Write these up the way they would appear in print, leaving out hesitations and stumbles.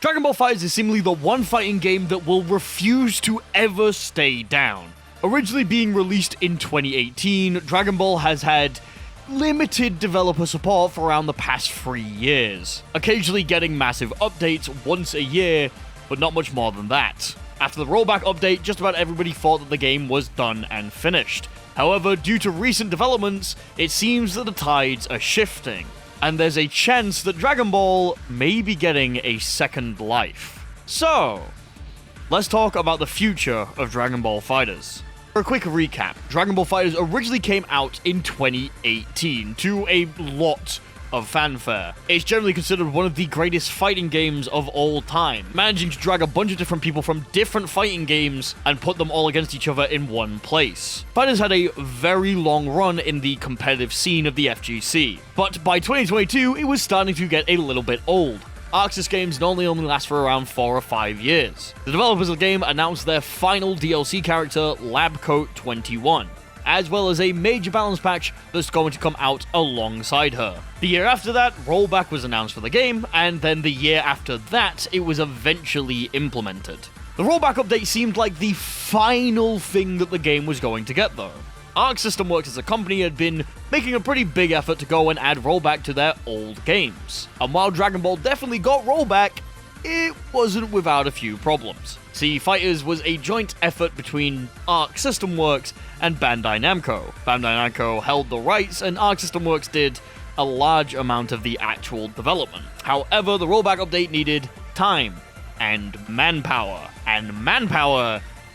Dragon Ball FighterZ is seemingly the one fighting game that will refuse to ever stay down. Originally being released in 2018, Dragon Ball has had limited developer support for around the past 3 years, occasionally getting massive updates once a year, but not much more than that. After the rollback update, just about everybody thought that the game was done and finished. However, due to recent developments, it seems that the tides are shifting, and there's a chance that Dragon Ball may be getting a second life. So, let's talk about the future of Dragon Ball FighterZ. For a quick recap, Dragon Ball FighterZ originally came out in 2018 to a lot of fanfare. It's generally considered one of the greatest fighting games of all time, managing to drag a bunch of different people from different fighting games and put them all against each other in one place. FighterZ had a very long run in the competitive scene of the FGC, but by 2022 it was starting to get a little bit old. ArcSys games normally only last for around 4 or 5 years. The developers of the game announced their final DLC character, Labcoat 21, as well as a major balance patch that's going to come out alongside her. The year after that, rollback was announced for the game, and then the year after that, it was eventually implemented. The rollback update seemed like the final thing that the game was going to get though. Arc System Works as a company had been making a pretty big effort to go and add rollback to their old games. And while Dragon Ball definitely got rollback, it wasn't without a few problems. See, FighterZ was a joint effort between Arc System Works and Bandai Namco. Bandai Namco held the rights, and Arc System Works did a large amount of the actual development. However, the rollback update needed time and manpower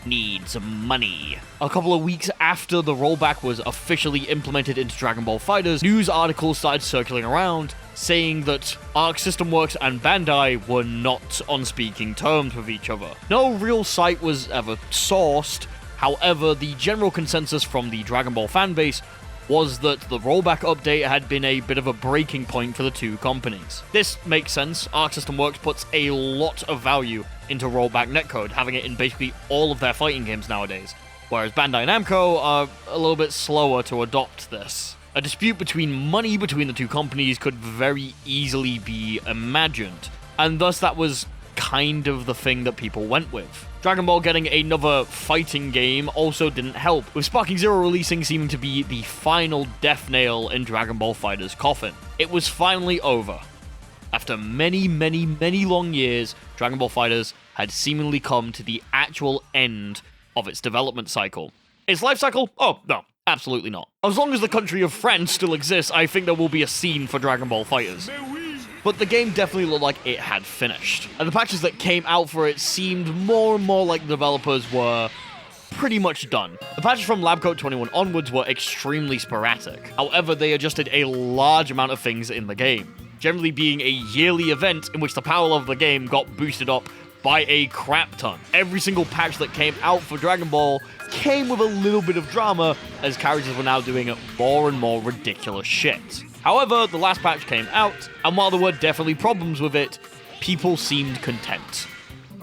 needs money. A couple of weeks after the rollback was officially implemented into Dragon Ball FighterZ, news articles started circling around saying that Arc System Works and Bandai were not on speaking terms with each other. No real site was ever sourced. However, the general consensus from the Dragon Ball fanbase was that the rollback update had been a bit of a breaking point for the two companies. This makes sense. Arc System Works puts a lot of value into rollback netcode, having it in basically all of their fighting games nowadays, whereas Bandai Namco are a little bit slower to adopt this. A dispute between money between the two companies could very easily be imagined, and thus that was kind of the thing that people went with. Dragon Ball getting another fighting game also didn't help, with Sparking Zero releasing seeming to be the final death nail in Dragon Ball FighterZ's coffin. It was finally over. After many long years, Dragon Ball FighterZ had seemingly come to the actual end of its development cycle. Its life cycle? Oh, no. Absolutely not. As long as the country of France still exists, I think there will be a scene for Dragon Ball FighterZ. But the game definitely looked like it had finished. And the patches that came out for it seemed more and more like the developers were pretty much done. The patches from Labcoat 21 onwards were extremely sporadic. However, they adjusted a large amount of things in the game, generally being a yearly event in which the power of the game got boosted up by a crap ton. Every single patch that came out for Dragon Ball came with a little bit of drama, as characters were now doing more and more ridiculous shit. However, the last patch came out, and while there were definitely problems with it, people seemed content.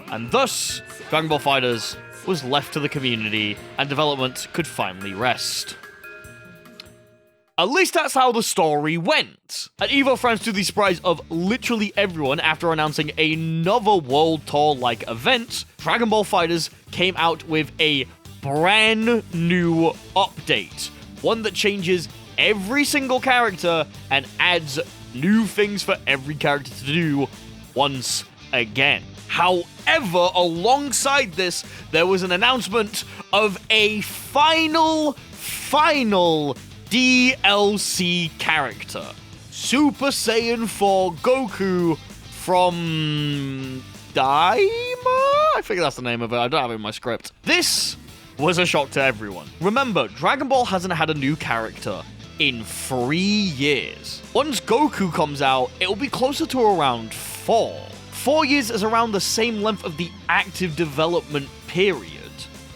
And thus, Dragon Ball FighterZ was left to the community, and development could finally rest. At least that's how the story went. At EVO France, to the surprise of literally everyone, after announcing another World Tour-like event, Dragon Ball FighterZ came out with a brand new update. One that changes every single character and adds new things for every character to do once again. However, alongside this, there was an announcement of a final DLC character. Super Saiyan 4 Goku from Daima? I think that's the name of it. I don't have it in my script. This was a shock to everyone. Remember, Dragon Ball hasn't had a new character in 3 years. Once Goku comes out, it'll be closer to around 4. 4 years is around the same length of the active development period.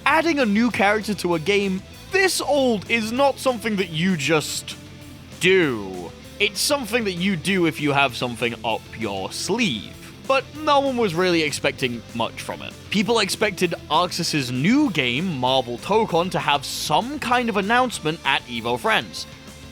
Adding a new character to a game this old is not something that you just do. It's something that you do if you have something up your sleeve. But no one was really expecting much from it. People expected ArcSys' new game, Marvel Tokon, to have some kind of announcement at EVO France,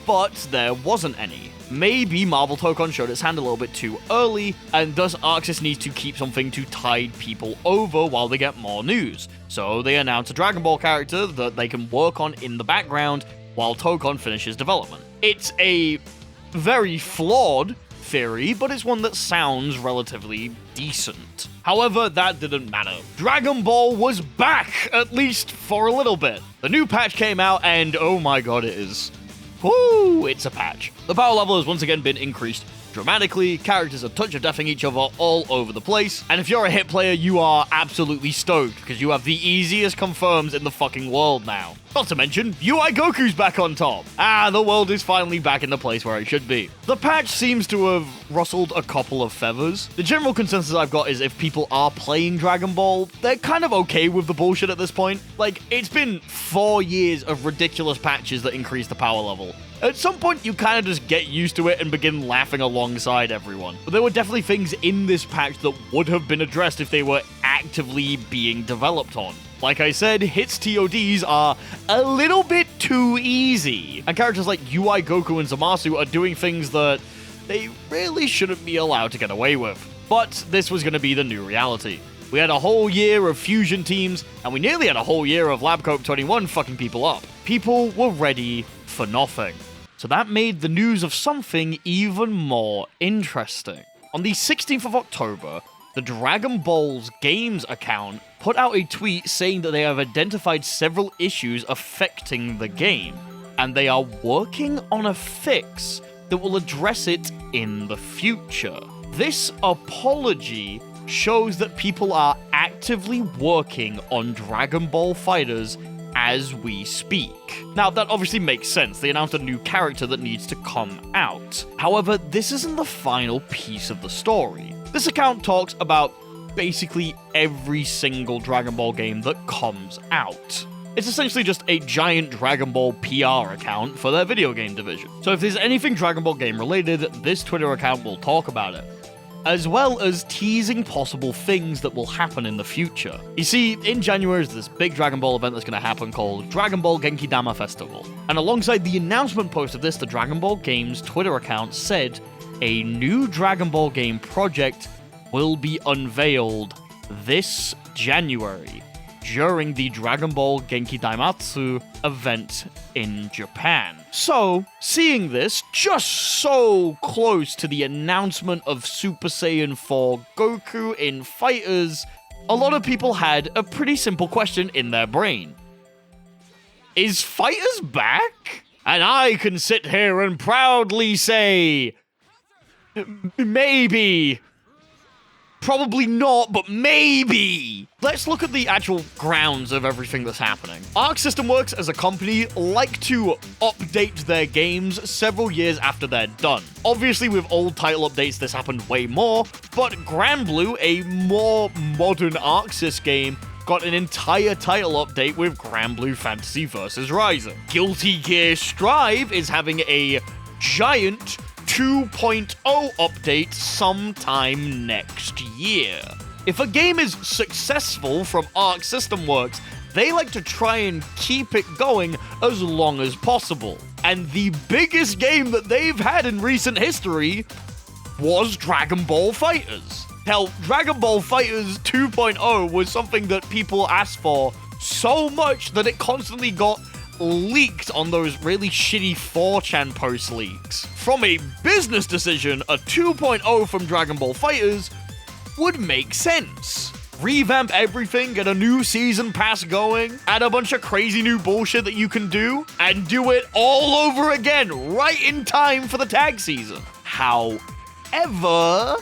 but there wasn't any. maybe Marvel Tokon showed its hand a little bit too early, and thus Arxis needs to keep something to tide people over while they get more news. So they announce a Dragon Ball character that they can work on in the background while Tokon finishes development. It's a very flawed theory, but it's one that sounds relatively decent. However, that didn't matter. Dragon Ball was back, at least for a little bit. The new patch came out, and oh my god, it is... whoo, it's a patch. The power level has once again been increased dramatically, characters are touch of deathing each other all over the place, and if you're a hit player, you are absolutely stoked, because you have the easiest confirms in the fucking world now. Not to mention, UI Goku's back on top. The world is finally back in the place where it should be. The patch seems to have rustled a couple of feathers. The general consensus I've got is if people are playing Dragon Ball, they're kind of okay with the bullshit at this point. Like, it's been 4 years of ridiculous patches that increase the power level. At some point, you kind of just get used to it and begin laughing alongside everyone. But there were definitely things in this patch that would have been addressed if they were actively being developed on. Like I said, hits TODs are a little bit too easy, and characters like UI Goku and Zamasu are doing things that they really shouldn't be allowed to get away with. But this was going to be the new reality. We had a whole year of fusion teams, and we nearly had a whole year of LabCope 21 fucking people up. People were ready for nothing. So that made the news of something even more interesting. On the 16th of October, the Dragon Ball's Games account put out a tweet saying that they have identified several issues affecting the game, and they are working on a fix that will address it in the future. This apology shows that people are actively working on Dragon Ball FighterZ as we speak. Now, that obviously makes sense. They announced a new character that needs to come out. However, this isn't the final piece of the story. This account talks about basically every single Dragon Ball game that comes out. It's essentially just a giant Dragon Ball PR account for their video game division. So if there's anything Dragon Ball game related, this Twitter account will talk about it, as well as teasing possible things that will happen in the future. You see, in January is this big Dragon Ball event that's going to happen called Dragon Ball Genki Dama Festival. And alongside the announcement post of this, the Dragon Ball Games Twitter account said a new Dragon Ball game project will be unveiled this January during the Dragon Ball Genki Daimatsu event in Japan. So, seeing this just so close to the announcement of Super Saiyan 4 Goku in FighterZ, a lot of people had a pretty simple question in their brain. Is FighterZ back? And I can sit here and proudly say, maybe. Probably not, but maybe. Let's look at the actual grounds of everything that's happening. Arc System Works as a company like to update their games several years after they're done. Obviously, with old title updates, this happened way more, but Granblue, a more modern ArcSys game, got an entire title update with Granblue Fantasy vs. Rising. Guilty Gear Strive is having a giant 2.0 update sometime next year. If a game is successful from Arc System Works, they like to try and keep it going as long as possible. And the biggest game that they've had in recent history was Dragon Ball FighterZ. Hell, Dragon Ball FighterZ 2.0 was something that people asked for so much that it constantly got leaked on those really shitty 4chan post leaks. From a business decision, a 2.0 from Dragon Ball FighterZ would make sense. Revamp everything, get a new season pass going, add a bunch of crazy new bullshit that you can do, and do it all over again, right in time for the tag season. However,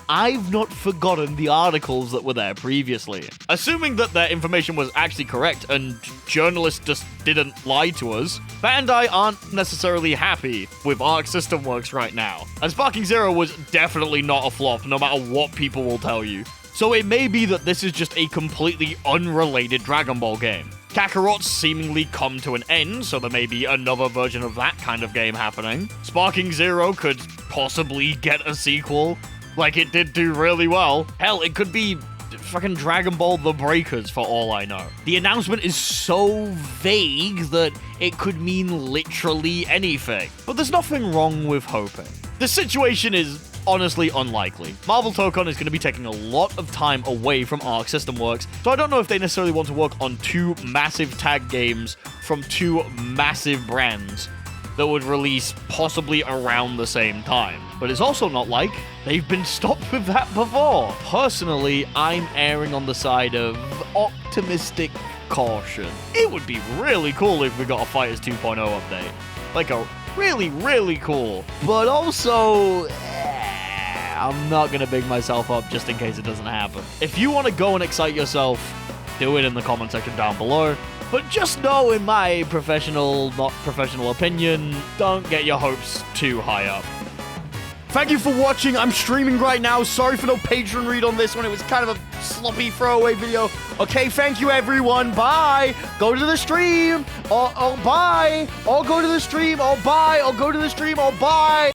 I've not forgotten the articles that were there previously. Assuming that their information was actually correct and journalists just didn't lie to us, Bandai aren't necessarily happy with Arc System Works right now. And Sparking Zero was definitely not a flop, no matter what people will tell you. So it may be that this is just a completely unrelated Dragon Ball game. Kakarot's seemingly come to an end, so there may be another version of that kind of game happening. Sparking Zero could possibly get a sequel, like it did do really well. Hell, it could be fucking Dragon Ball The Breakers for all I know. The announcement is so vague that it could mean literally anything. But there's nothing wrong with hoping. The situation is honestly unlikely. Marvel Tokon is going to be taking a lot of time away from Arc System Works, so I don't know if they necessarily want to work on two massive tag games from two massive brands that would release possibly around the same time. But it's also not like they've been stopped with that before. Personally, I'm erring on the side of optimistic caution. It would be really cool if we got a Fighters 2.0 update. Like a really cool. But also, I'm not gonna big myself up just in case it doesn't happen. If you want to go and excite yourself, do it in the comment section down below. But just know, in my not professional opinion, don't get your hopes too high up. Thank you for watching. I'm streaming right now. Sorry for no Patreon read on this one. It was kind of a sloppy throwaway video. Okay, thank you everyone. Bye. Go to the stream. Or bye. Or go to the stream. Or bye. Or go to the stream. Or bye.